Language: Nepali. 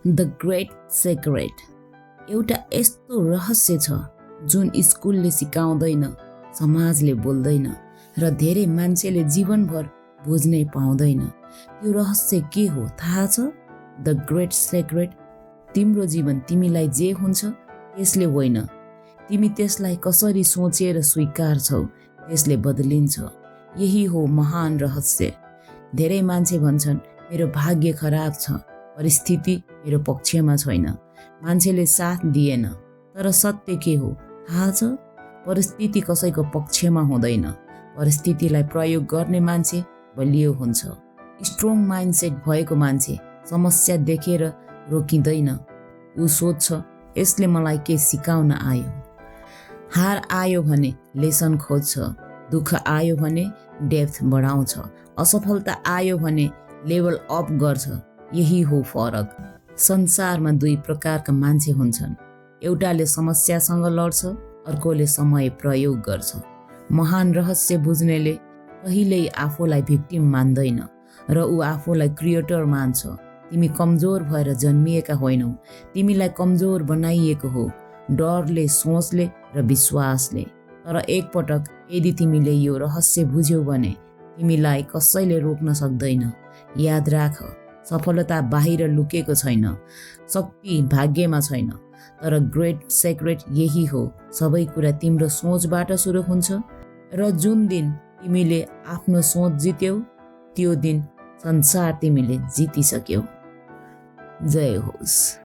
द ग्रेट सेक्रेट एउटा यस्तो रहस्य छ जुन स्कुलले सिकाउँदैन, समाजले बोल्दैन र धेरै मान्छेले जीवनभर बुझ्नै पाउँदैन। त्यो रहस्य के हो थाहा छ? द ग्रेट सेक्रेट तिम्रो जीवन तिमीलाई जे हुन्छ त्यसले होइन, तिमी त्यसलाई कसरी सोचेर स्वीकार्छौ त्यसले बदलिन्छ। यही हो महान रहस्य। धेरै मान्छे भन्छन् मेरो भाग्य खराब छ, परिस्थिति मेरो पक्षमा छैन, मान्छेले साथ दिएन। तर सत्य के हो थाहा छ? परिस्थिति कसैको पक्षमा हुँदैन, परिस्थितिलाई प्रयोग गर्ने मान्छे बलियो हुन्छ। स्ट्रङ माइन्डसेट भएको मान्छे समस्या देखेर रोकिँदैन। ऊ सोध्छ यसले मलाई के सिकाउन आयो। हार आयो भने लेसन खोज्छ, दुःख आयो भने डेप्थ बढाउँछ, असफलता आयो भने लेभल अप गर्छ। यही हो फरक। संसारमा दुई प्रकारका मान्छे हुन्छन्, एउटाले समस्यासँग लड्छ, अर्कोले समय प्रयोग गर्छ। महान रहस्य बुझ्नेले कहिल्यै आफूलाई भिक्टिम मान्दैन र ऊ आफूलाई क्रिएटर मान्छ। तिमी कमजोर भएर जन्मिएका होइनौ, तिमीलाई कमजोर बनाइएको हो डरले, सोचले र विश्वासले। तर एकपटक यदि तिमीले यो रहस्य बुझ्यौ भने तिमीलाई कसैले रोक्न सक्दैन। याद राख, सफलता बाहिर लुकेको छैन, शक्ति भाग्यमा छैन। तर ग्रेट सेक्रेट यही हो, सबै कुरा तिम्रो सोचबाट सुरु हुन्छ र जुन दिन तिमीले आफ्नो सोच जित्यौ त्यो दिन संसार तिमीले जितिसक्यौ। जय होस्।